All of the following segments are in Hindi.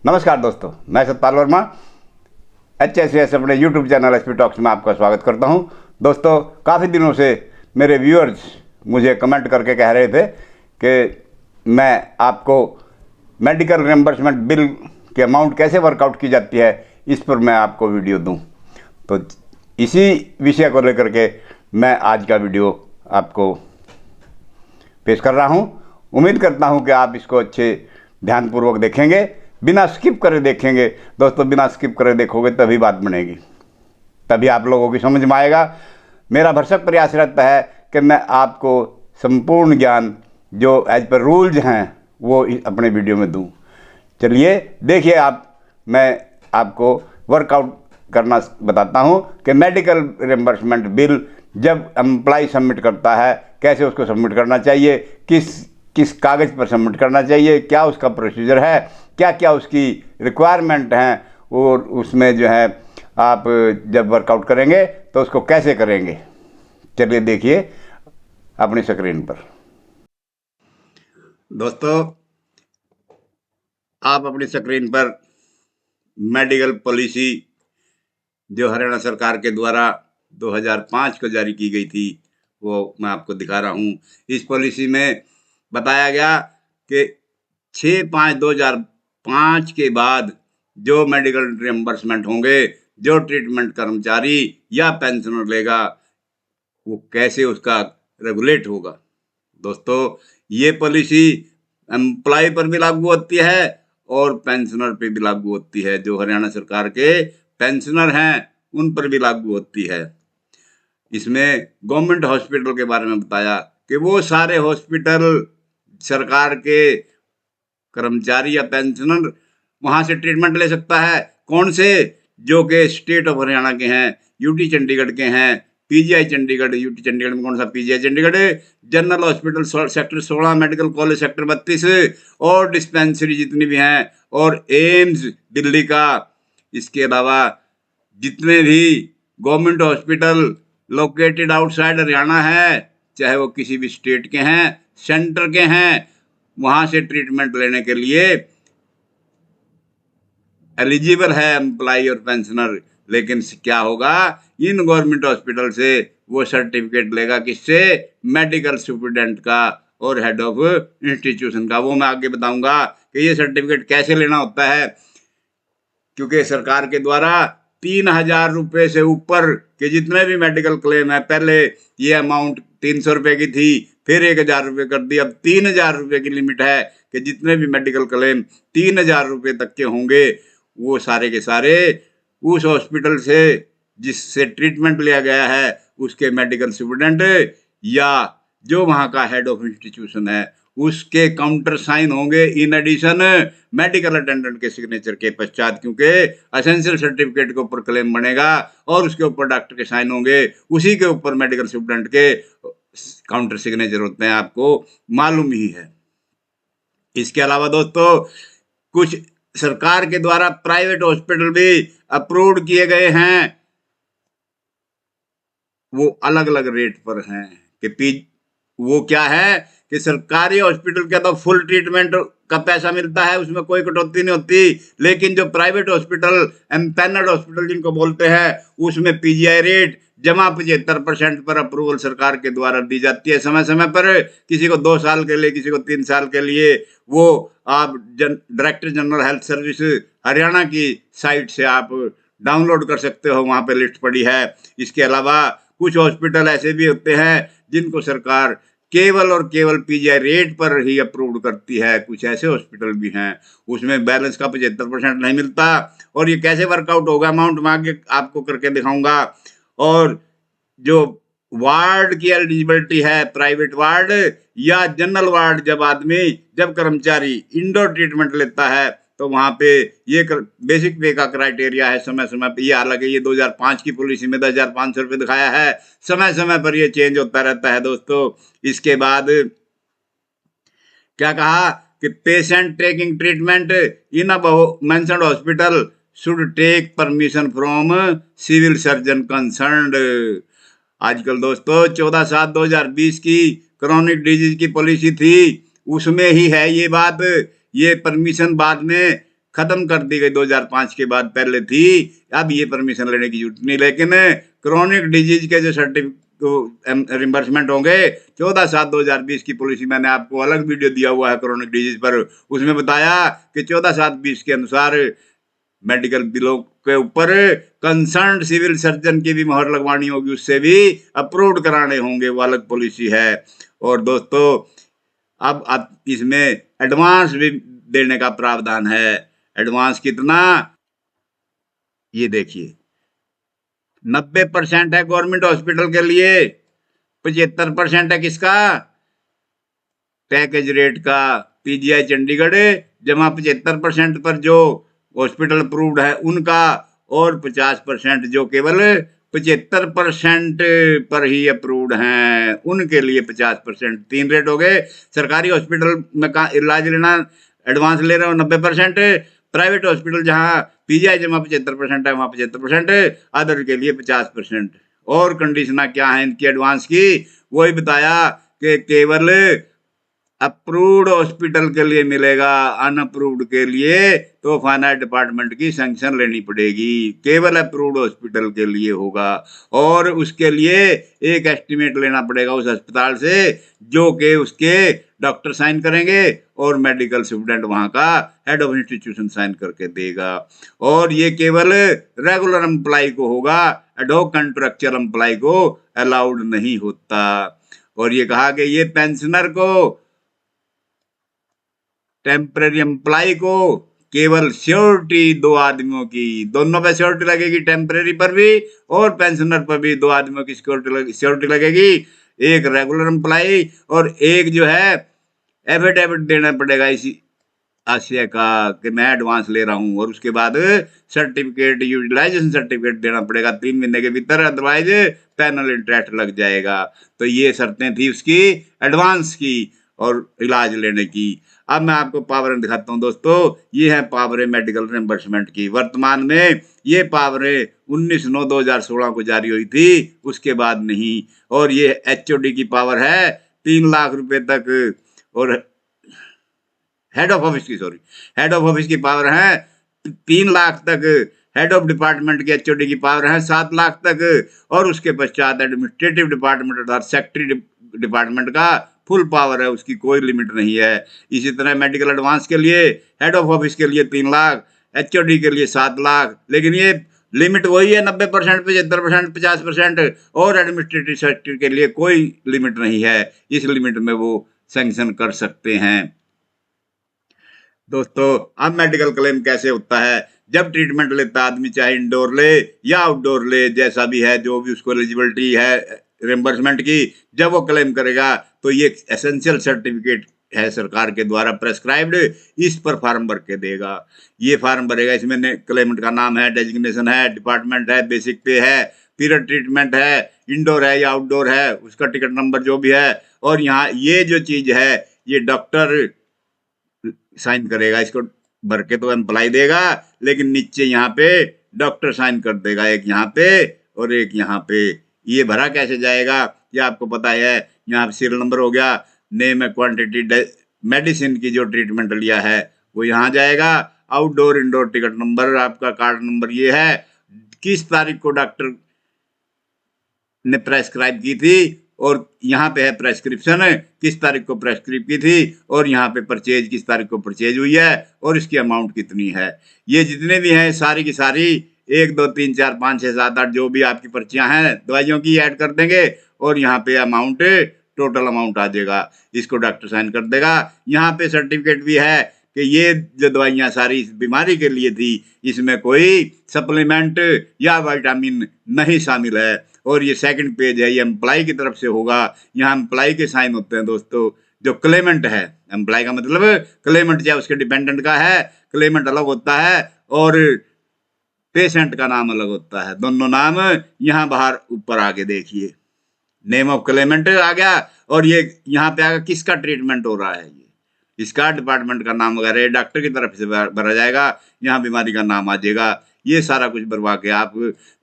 नमस्कार दोस्तों, मैं सतपाल वर्मा HSS अपने YouTube चैनल SP टॉक्स में आपका स्वागत करता हूं। दोस्तों, काफ़ी दिनों से मेरे व्यूअर्स मुझे कमेंट करके कह रहे थे कि मैं आपको मेडिकल रिम्बर्समेंट बिल की अमाउंट कैसे वर्कआउट की जाती है, इस पर मैं आपको वीडियो दूं। तो इसी विषय को लेकर के मैं आज का वीडियो आपको पेश कर रहा हूं। उम्मीद करता हूं कि आप इसको अच्छे ध्यानपूर्वक देखेंगे, बिना स्किप करे देखेंगे। दोस्तों, बिना स्किप करे देखोगे तभी बात बनेगी, तभी आप लोगों की समझ में आएगा। मेरा भरसक प्रयास रहता है कि मैं आपको संपूर्ण ज्ञान जो एज पर रूल्स हैं वो अपने वीडियो में दूं। चलिए देखिए, मैं आपको वर्कआउट करना बताता हूं कि मेडिकल रिम्बर्समेंट बिल जब एम्प्लॉय सबमिट करता है, कैसे उसको सबमिट करना चाहिए, किस कागज़ पर सबमिट करना चाहिए, क्या उसका प्रोसीजर है, क्या क्या उसकी रिक्वायरमेंट हैं, और उसमें जो है आप जब वर्कआउट करेंगे तो उसको कैसे करेंगे। चलिए देखिए अपनी स्क्रीन पर। दोस्तों, आप अपनी स्क्रीन पर मेडिकल पॉलिसी जो हरियाणा सरकार के द्वारा 2005 को जारी की गई थी वो मैं आपको दिखा रहा हूँ। इस पॉलिसी में बताया गया कि 6/5/2005 के बाद जो मेडिकल रिम्बर्समेंट होंगे, जो ट्रीटमेंट कर्मचारी या पेंशनर लेगा, वो कैसे उसका रेगुलेट होगा। दोस्तों, ये पॉलिसी एम्प्लॉय पर भी लागू होती है और पेंशनर पे भी लागू होती है। जो हरियाणा सरकार के पेंशनर हैं उन पर भी लागू होती है। इसमें गवर्नमेंट हॉस्पिटल के बारे में बताया कि वो सारे हॉस्पिटल सरकार के कर्मचारी या पेंशनर वहाँ से ट्रीटमेंट ले सकता है। कौन से? जो कि स्टेट ऑफ हरियाणा के हैं, यूटी चंडीगढ़ के हैं, पीजीआई चंडीगढ़, यूटी चंडीगढ़ में कौन सा? PGI Chandigarh, general hospital sector 16, medical college sector 32 और डिस्पेंसरी जितनी भी हैं, और एम्स दिल्ली का। इसके अलावा जितने भी government hospital located outside Haryana है, चाहे वो किसी भी स्टेट के हैं, सेंटर के हैं, वहाँ से ट्रीटमेंट लेने के लिए एलिजिबल है एम्प्लॉय और पेंशनर। लेकिन क्या होगा, इन गवर्नमेंट हॉस्पिटल से वो सर्टिफिकेट लेगा किससे? मेडिकल सुपरिटेंडेंट का और हेड ऑफ इंस्टीट्यूशन का। वो मैं आगे बताऊंगा कि ये सर्टिफिकेट कैसे लेना होता है, क्योंकि सरकार के द्वारा 3,000 रुपये से ऊपर के जितने भी मेडिकल क्लेम है, पहले ये अमाउंट 300 रुपये की थी, फिर 1,000 रुपये कर दी, अब 3,000 रुपये की लिमिट है कि जितने भी मेडिकल क्लेम 3,000 रुपये तक के होंगे, वो सारे के सारे उस हॉस्पिटल से जिससे ट्रीटमेंट लिया गया है उसके मेडिकल सुपरिटेंडेंट या जो वहाँ का हेड ऑफ इंस्टीट्यूशन है उसके काउंटर साइन होंगे, इन एडिशन मेडिकल अटेंडेंट के सिग्नेचर के पश्चात, क्योंकि एसेंशियल सर्टिफिकेट के ऊपर क्लेम बनेगा और उसके ऊपर डॉक्टर के साइन होंगे, उसी के ऊपर मेडिकल सुपरिटेंडेंट के काउंटर सिग्नेचर होते हैं, आपको मालूम ही है। इसके अलावा दोस्तों, कुछ सरकार के द्वारा प्राइवेट हॉस्पिटल भी अप्रूव्ड किए गए हैं, वो अलग अलग रेट पर हैं कि वो क्या है कि सरकारी हॉस्पिटल का तो फुल ट्रीटमेंट का पैसा मिलता है, उसमें कोई कटौती नहीं होती। लेकिन जो प्राइवेट हॉस्पिटल, एम्पैनल्ड हॉस्पिटल जिनको बोलते हैं, उसमें पीजीआई रेट जमा 75% पर अप्रूवल सरकार के द्वारा दी जाती है समय समय पर। किसी को 2 साल के लिए, किसी को 3 साल के लिए। वो आप director general health service Haryana की साइट से आप डाउनलोड कर सकते हो, वहाँ पे लिस्ट पड़ी है। इसके अलावा कुछ हॉस्पिटल ऐसे भी होते हैं जिनको सरकार केवल और केवल पीजीआई रेट पर ही अप्रूव्ड करती है। कुछ ऐसे हॉस्पिटल भी हैं उसमें बैलेंस का 75% नहीं मिलता। और ये कैसे वर्कआउट होगा अमाउंट में आगे आपको करके दिखाऊंगा। और जो वार्ड की एलिजिबिलिटी है, प्राइवेट वार्ड या जनरल वार्ड, जब कर्मचारी इंडोर ट्रीटमेंट लेता है तो वहाँ पे ये बेसिक पे का क्राइटेरिया है समय समय पे। ये हालांकि ये 2005 की पॉलिसी में 10,500 रुपये दिखाया है, समय समय पर ये चेंज होता रहता है दोस्तों। इसके बाद क्या कहा कि patient taking treatment in a mentioned hospital should take permission from civil surgeon concerned. आजकल दोस्तों 14/7/2020 की क्रोनिक डिजीज की पॉलिसी थी, उसमें ही है ये बात। ये परमिशन बाद में खत्म कर दी गई 2005 के बाद, पहले थी। अब ये परमिशन लेने की जरूरत नहीं। लेकिन क्रॉनिक डिजीज के जो सर्टिफिकेट रिम्बर्समेंट होंगे 14/7/2020 की पॉलिसी, मैंने आपको अलग वीडियो दिया हुआ है क्रॉनिक डिजीज पर, उसमें बताया कि 14/7/20 के अनुसार मेडिकल बिलों के ऊपर कंसर्न सिविल सर्जन की भी मोहर लगवानी होगी, उससे भी अप्रूव्ड कराने होंगे, वो अलग पॉलिसी है। और दोस्तों अब इसमें एडवांस भी देने का प्रावधान है। एडवांस कितना, ये देखिए 90% है गवर्नमेंट हॉस्पिटल के लिए, 75% है किसका, पैकेज रेट का, पीजीआई चंडीगढ़ जमा 75% पर जो हॉस्पिटल अप्रूव्ड है उनका, और 50% जो केवल 75% पर ही अप्रूव्ड हैं उनके लिए 50%। 3 रेट हो गए। सरकारी हॉस्पिटल में इलाज लेना एडवांस ले रहे हो 90%, प्राइवेट हॉस्पिटल जहाँ पीजीआई जमा 75% है वहाँ 75%, अदर के लिए 50%। और कंडीशना क्या है इनकी एडवांस की, वही बताया कि केवल अप्रूव्ड हॉस्पिटल के लिए मिलेगा, अनअप्रूव्ड के लिए तो फाइनेंस डिपार्टमेंट की सैंक्शन लेनी पड़ेगी। केवल अप्रूव्ड हॉस्पिटल के लिए होगा, और उसके लिए एक एस्टिमेट लेना पड़ेगा उस अस्पताल से, जो कि उसके डॉक्टर साइन करेंगे और मेडिकल स्टूडेंट वहां का हेड ऑफ इंस्टीट्यूशन साइन करके देगा। और ये केवल रेगुलर एम्प्लॉय को होगा, एडहॉक कॉन्ट्रैक्चुअल एम्प्लॉय को अलाउड नहीं होता। और ये कहा कि ये पेंशनर को, टेम्पररी एम्प्लॉय को केवल श्योरिटी 2 आदमियों की, दोनों पे श्योरिटी लगेगी, टेम्पररी पर भी और पेंशनर पर भी 2 आदमियों की श्योरिटी लगेगी। एक रेगुलर एम्प्लॉय और एक जो है एफिडेविट देना पड़ेगा इसी आशय का कि मैं एडवांस ले रहा हूं, और उसके बाद सर्टिफिकेट, यूटिलाइजेशन सर्टिफिकेट देना पड़ेगा 3 महीने के भीतर, अदरवाइज पैनल इंटरेस्ट लग जाएगा। तो ये शर्तें थी उसकी एडवांस की और इलाज लेने की। अब मैं आपको पावरें दिखाता हूं दोस्तों। ये है पावरें मेडिकल रिम्बर्समेंट की। वर्तमान में ये पावरें 19/9/2016 को जारी हुई थी, उसके बाद नहीं। और ये एचओडी की पावर है 3 लाख रुपए तक, और हेड ऑफ ऑफिस की पावर है 3 लाख तक, हेड ऑफ डिपार्टमेंट की एचओडी की पावर है 7 लाख तक, और उसके पश्चात एडमिनिस्ट्रेटिव डिपार्टमेंट अर्थात सेक्रेटरी डिपार्टमेंट का फुल पावर है, उसकी कोई लिमिट नहीं है। इसी तरह मेडिकल एडवांस के लिए, हेड ऑफ ऑफिस के लिए 3 लाख, एचओडी के लिए 7 लाख, लेकिन ये लिमिट वही है 90%, 75%, 50%, और एडमिनिस्ट्रेटिव सेक्रेटरी के लिए कोई लिमिट नहीं है। इस लिमिट में वो सैंक्शन कर सकते हैं। दोस्तों अब मेडिकल क्लेम कैसे होता है, जब ट्रीटमेंट लेता आदमी, चाहे इंडोर ले या आउटडोर ले, जैसा भी है, जो भी उसको एलिजिबिलिटी है रिम्बर्समेंट की, जब वो क्लेम करेगा तो ये एसेंशियल सर्टिफिकेट है सरकार के द्वारा प्रेस्क्राइब्ड, इस पर फॉर्म भर के देगा। ये फॉर्म भरेगा, इसमें क्लेमेंट का नाम है, डेजिग्नेशन है, डिपार्टमेंट है, बेसिक पे है, पीरियड ट्रीटमेंट है, इंडोर है या आउटडोर है, उसका टिकट नंबर जो भी है, और यहाँ ये जो चीज है ये डॉक्टर साइन करेगा। इसको भर के तो एम्प्लॉय देगा, लेकिन नीचे यहाँ पे डॉक्टर साइन कर देगा, एक यहाँ पे और एक यहाँ पे। ये भरा कैसे जाएगा ये आपको पता है। यहाँ पे सीरियल नंबर हो गया, नेम है, क्वांटिटी, मेडिसिन की जो ट्रीटमेंट लिया है वो यहाँ जाएगा, आउटडोर इंडोर टिकट नंबर, आपका कार्ड नंबर ये है, किस तारीख को डॉक्टर ने प्रेस्क्राइब की थी, और यहाँ पे है प्रेस्क्रिप्शन किस तारीख को प्रेस्क्रिप की थी, और यहाँ पे परचेज किस तारीख को परचेज हुई है, और इसकी अमाउंट कितनी है। ये जितने भी हैं सारी की सारी 1 2 3 4 5 6 7 8 जो भी आपकी पर्चियां हैं दवाइयों की ऐड कर देंगे, और यहाँ पे अमाउंट, टोटल अमाउंट आ जाएगा, इसको डॉक्टर साइन कर देगा। यहाँ पे सर्टिफिकेट भी है कि ये जो दवाइयाँ सारी इस बीमारी के लिए थी, इसमें कोई सप्लीमेंट या विटामिन नहीं शामिल है। और ये सेकंड पेज है, ये एम्प्लॉय की तरफ से होगा, यहाँ एम्प्लॉय के साइन होते हैं दोस्तों। जो क्लेमेंट है, एम्प्लॉय का मतलब क्लेमेंट चाहे उसके डिपेंडेंट का है, क्लेमेंट अलग होता है और पेशेंट का नाम अलग होता है, दोनों नाम यहाँ बाहर ऊपर आगे देखिए, नेम ऑफ क्लेमेंट आ गया, और ये यहाँ पे आगे किसका ट्रीटमेंट हो रहा है, ये इसका डिपार्टमेंट का नाम वगैरह डॉक्टर की तरफ से भरा जाएगा, यहाँ बीमारी का नाम आ जाएगा। ये सारा कुछ भरवा के आप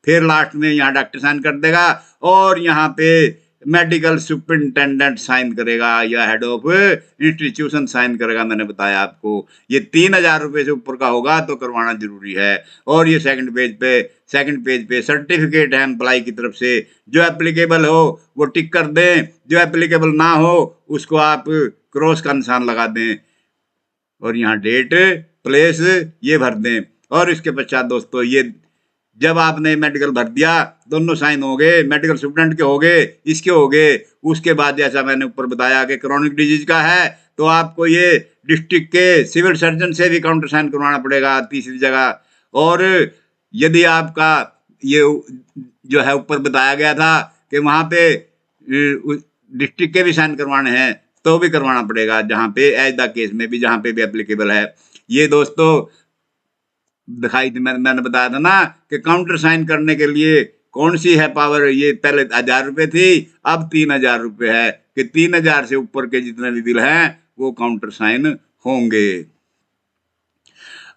फिर लास्ट में यहाँ डॉक्टर साइन कर देगा, और यहाँ पे मेडिकल सुपरिंटेंडेंट साइन करेगा या हेड ऑफ इंस्टीट्यूशन साइन करेगा। मैंने बताया आपको ये 3,000 रुपये से ऊपर का होगा तो करवाना जरूरी है। और ये सेकंड पेज पे सर्टिफिकेट है एम्प्लाई की तरफ से, जो एप्लीकेबल हो वो टिक कर दें, जो एप्लीकेबल ना हो उसको आप क्रॉस का निशान लगा दें और यहाँ डेट प्लेस ये भर दें। और इसके पश्चात दोस्तों ये जब आपने मेडिकल भर दिया, दोनों साइन हो गए, मेडिकल स्टूडेंट के हो गए, इसके हो गए, उसके बाद जैसा मैंने ऊपर बताया कि क्रोनिक डिजीज का है तो आपको ये डिस्ट्रिक्ट के सिविल सर्जन से भी काउंटर साइन करवाना पड़ेगा तीसरी जगह। और यदि आपका ये जो है ऊपर बताया गया था कि वहाँ पे डिस्ट्रिक्ट के भी साइन करवाने हैं तो भी करवाना पड़ेगा, जहाँ पे एज द केस में भी, जहाँ पे भी एप्लीकेबल है। ये दोस्तों दिखाई थी, मैंने बताया था ना कि काउंटर साइन करने के लिए कौन सी है पावर। ये पहले 1,000 रुपये थी, अब 3,000 रुपये है कि 3,000 से ऊपर के जितने भी बिल हैं वो काउंटर साइन होंगे।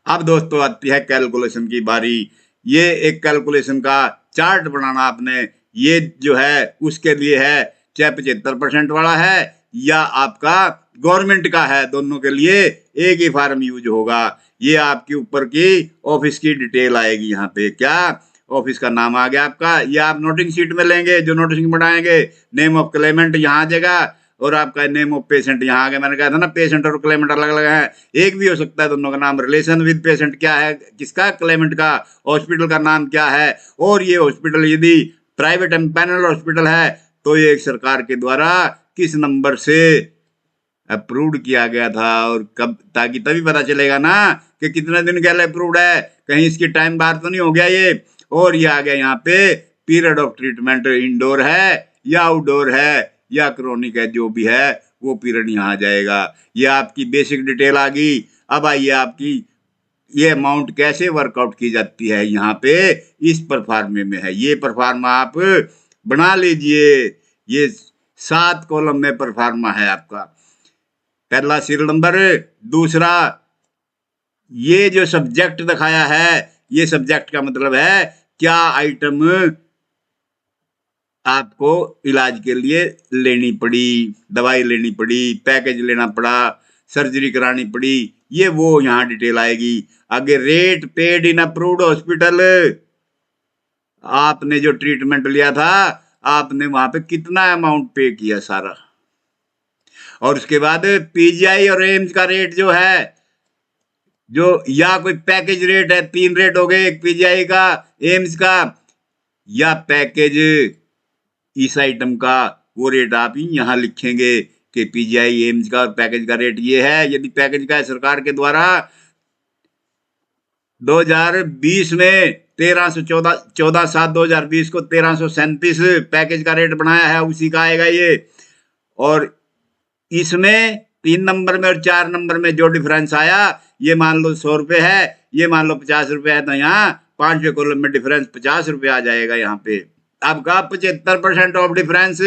अब दोस्तों आती है कैलकुलेशन की बारी। ये एक कैलकुलेशन का चार्ट बनाना आपने, ये जो है उसके लिए है, चाहे 75% वाला है या आपका गवर्नमेंट का है, दोनों के लिए एक ही फार्म यूज होगा। ये आपके ऊपर की ऑफिस की डिटेल आएगी यहाँ पे, क्या ऑफिस का नाम आ गया आपका, ये आप नोटिंग शीट में लेंगे, जो नोटिंग बनाएंगे, नेम ऑफ क्लेमेंट यहाँ आ जाएगा और आपका नेम ऑफ पेशेंट यहाँ आ गया। मैंने कहा था ना पेशेंट और क्लेमेंट अलग अलग है, एक भी हो सकता है दोनों का नाम। रिलेशन विद पेशेंट क्या है, किसका, क्लेमेंट का। हॉस्पिटल का नाम क्या है, और ये हॉस्पिटल यदि प्राइवेट एम्पैनल हॉस्पिटल है तो ये एक सरकार के द्वारा किस नंबर से अप्रूव्ड किया गया था और कब, ताकि तभी पता चलेगा ना कि कितने दिन के लिए अप्रूव्ड है, कहीं इसकी टाइम बाहर तो नहीं हो गया ये। और ये आ गया यहाँ पे पीरियड ऑफ ट्रीटमेंट, इंडोर है या आउटडोर है या क्रोनिक है, जो भी है वो पीरियड यहाँ आ जाएगा। ये आपकी बेसिक डिटेल आ गई। अब आइए आपकी ये अमाउंट कैसे वर्कआउट की जाती है, यहाँ पे इस परफार्मे में है। ये परफार्मा आप बना लीजिए, ये 7 कॉलम में परफार्मा है आपका। पहला सीरियल नंबर, दूसरा ये जो सब्जेक्ट दिखाया है, ये सब्जेक्ट का मतलब है क्या आइटम आपको इलाज के लिए लेनी पड़ी, दवाई लेनी पड़ी, पैकेज लेना पड़ा, सर्जरी करानी पड़ी, ये वो यहाँ डिटेल आएगी। आगे rate paid in approved hospital, आपने जो ट्रीटमेंट लिया था आपने वहां पे कितना अमाउंट पे किया सारा। और उसके बाद पीजीआई और एम्स का रेट जो है, जो या कोई पैकेज रेट है, 3 रेट हो गए, एक पीजीआई का, एम्स का, या पैकेज इस आइटम का, वो रेट आप ही यहाँ लिखेंगे कि पीजीआई एम्स का और पैकेज का रेट ये है। यदि पैकेज का है सरकार के द्वारा 2020 में 14/7/2020 को 1337 पैकेज का रेट बनाया है, उसी का आएगा ये। और इसमें 3 नंबर में और 4 नंबर में जो डिफरेंस आया, ये मान लो 100 रुपये है, ये मान लो 50 रुपये है, तो यहाँ 5वें कॉलम में डिफरेंस 50 रुपये आ जाएगा यहाँ पे। आपका 75% ऑफ डिफरेंस।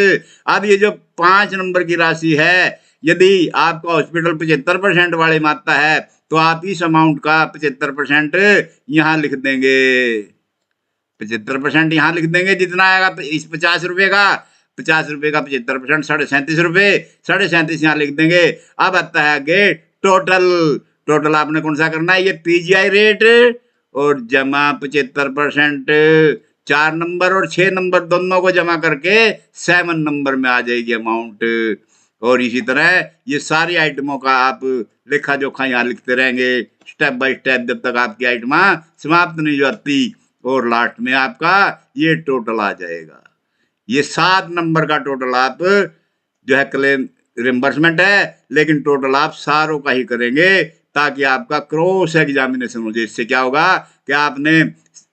अब ये जो 5 नंबर की राशि है, यदि आपका हॉस्पिटल 75% वाले में आता है तो आप इस अमाउंट का 75% यहाँ लिख देंगे, 75% यहाँ लिख देंगे, जितना आएगा इस 50 रुपये का, 50 रुपये का 75% 37.5 रुपये, 37.5 यहाँ लिख देंगे। अब आता है आगे टोटल आपने कौन सा करना है, ये पीजीआई रेट और जमा 75%, 4 नंबर और 6 नंबर दोनों को जमा करके 7 नंबर में आ जाएगी अमाउंट। और इसी तरह ये सारी आइटमों का आप लेखा जोखा यहाँ लिखते रहेंगे स्टेप बाय स्टेप, जब तक आपकी आइटम समाप्त नहीं हो जाती। और लास्ट में आपका ये टोटल आ जाएगा। ये 7 नंबर का टोटल आप जो है क्लेम रिम्बर्समेंट है, लेकिन टोटल आप सारों का ही करेंगे ताकि आपका क्रॉस एग्जामिनेशन हो जाए। इससे क्या होगा कि आपने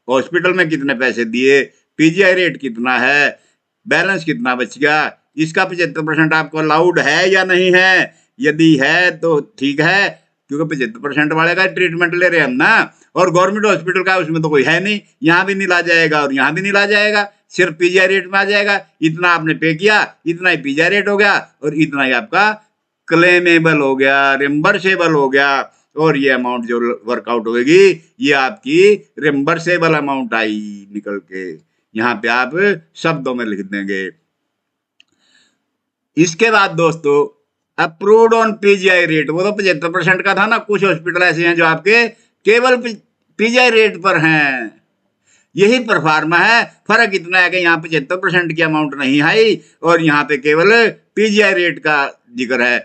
हॉस्पिटल में कितने पैसे दिए, पीजीआई रेट कितना है, बैलेंस कितना बच गया, इसका 75% आपको अलाउड है या नहीं है। यदि है तो ठीक है, क्योंकि 75% वाले का ट्रीटमेंट ले रहे हैं हम ना, और गवर्नमेंट हॉस्पिटल का उसमें तो कोई है नहीं, यहाँ भी नहीं ला जाएगा और यहाँ भी नहीं ला जाएगा, सिर्फ पीजीआई रेट में आ जाएगा। इतना आपने पे किया, इतना ही पीजीआई रेट हो गया और इतना ही आपका क्लेमेबल हो गया, रिम्बर्सेबल हो गया। और ये अमाउंट जो वर्कआउट होगी ये आपकी रिम्बर्सेबल अमाउंट आई निकल के, यहाँ पे आप शब्दों में लिख देंगे। इसके बाद दोस्तों अप्रूव्ड ऑन पीजीआई रेट, वो तो 75% का था ना। कुछ हॉस्पिटल ऐसे हैं जो आपके केवल पीजीआई रेट पर हैं। यही परफार्मा है। फर्क इतना है कि यहाँ 75% की अमाउंट नहीं आई और यहाँ पे केवल पीजीआई रेट का जिक्र है।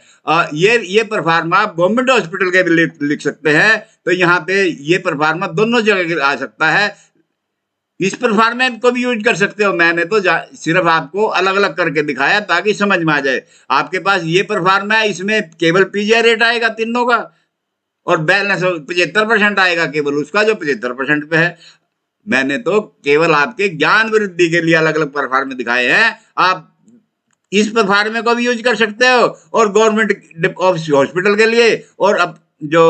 ये परफार्मा आप गवर्नमेंट हॉस्पिटल के भी लिख सकते हैं। तो यहाँ पे ये परफार्मा दोनों जगह आ सकता है। इस परफार्मा को भी यूज कर सकते हो। मैंने तो सिर्फ आपको अलग अलग करके दिखाया ताकि समझ में आ जाए। आपके पास ये परफार्मा है, इसमें केवल पीजीआई रेट आएगा तीनों का, और बैलेंस 75% आएगा केवल उसका जो 75% पे है। मैंने तो केवल आपके ज्ञान वृद्धि के लिए अलग अलग परफार्मे दिखाए हैं। आप इस परफार्मे को भी यूज कर सकते हो और गवर्नमेंट हॉस्पिटल के लिए, और अब जो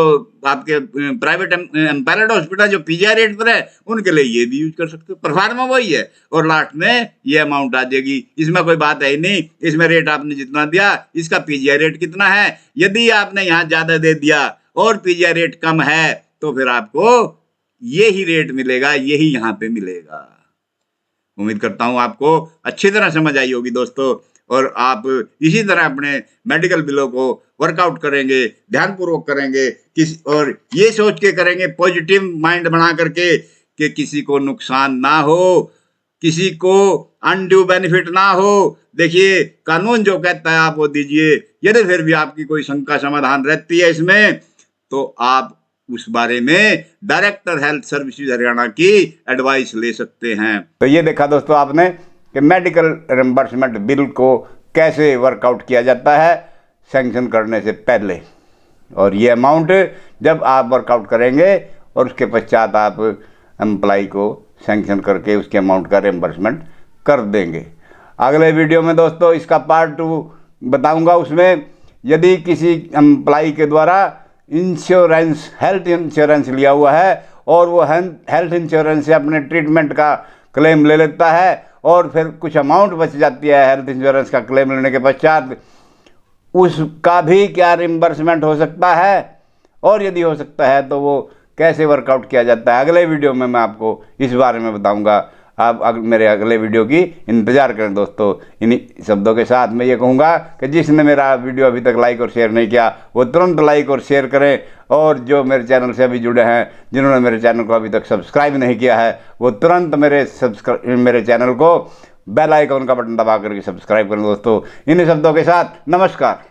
आपके प्राइवेट एम्पायर्ड हॉस्पिटल जो पीजीआई रेट पर है उनके लिए ये भी यूज कर सकते हो। परफार्मा वही है और लास्ट में ये अमाउंट आ जाएगी। इसमें कोई बात है ही नहीं। इसमें रेट आपने जितना दिया, इसका पीजीआई रेट कितना है। यदि आपने यहाँ ज्यादा दे दिया और पीजीआई रेट कम है तो फिर आपको यही रेट मिलेगा, यही यहाँ पे मिलेगा। उम्मीद करता हूं आपको अच्छी तरह समझ आई होगी दोस्तों, और आप इसी तरह अपने मेडिकल बिलों को वर्कआउट करेंगे, ध्यानपूर्वक करेंगे, और ये सोच के करेंगे, पॉजिटिव माइंड बना करके, कि किसी को नुकसान ना हो, किसी को अनड्यू बेनिफिट ना हो। देखिए, कानून जो कहता है आप वो दीजिए। यदि फिर भी आपकी कोई शंका समाधान रहती है इसमें, तो आप उस बारे में डायरेक्टर हेल्थ सर्विसेज हरियाणा की एडवाइस ले सकते हैं। तो ये देखा दोस्तों आपने कि मेडिकल रिम्बर्समेंट बिल को कैसे वर्कआउट किया जाता है सैंक्शन करने से पहले, और ये अमाउंट जब आप वर्कआउट करेंगे और उसके पश्चात आप एम्प्लाई को सैंक्शन करके उसके अमाउंट का रिम्बर्समेंट कर देंगे। अगले वीडियो में दोस्तों इसका पार्ट 2 बताऊंगा। उसमें यदि किसी एम्प्लाई के द्वारा इंश्योरेंस, हेल्थ इंश्योरेंस लिया हुआ है और वो हेल्थ इंश्योरेंस से अपने ट्रीटमेंट का क्लेम ले लेता है और फिर कुछ अमाउंट बच जाती है हेल्थ इंश्योरेंस का क्लेम लेने के पश्चात, उसका भी क्या रिम्बर्समेंट हो सकता है, और यदि हो सकता है तो वो कैसे वर्कआउट किया जाता है, अगले वीडियो में मैं आपको इस बारे में बताऊंगा। आप मेरे अगले वीडियो की इंतज़ार करें दोस्तों। इन्हीं शब्दों के साथ मैं ये कहूँगा कि जिसने मेरा वीडियो अभी तक लाइक और शेयर नहीं किया वो तुरंत लाइक और शेयर करें, और जो मेरे चैनल से अभी जुड़े हैं, जिन्होंने मेरे चैनल को अभी तक सब्सक्राइब नहीं किया है, वो तुरंत मेरे चैनल को बेल आइकन का बटन दबा करके सब्सक्राइब करें दोस्तों। इन्हीं शब्दों के साथ नमस्कार।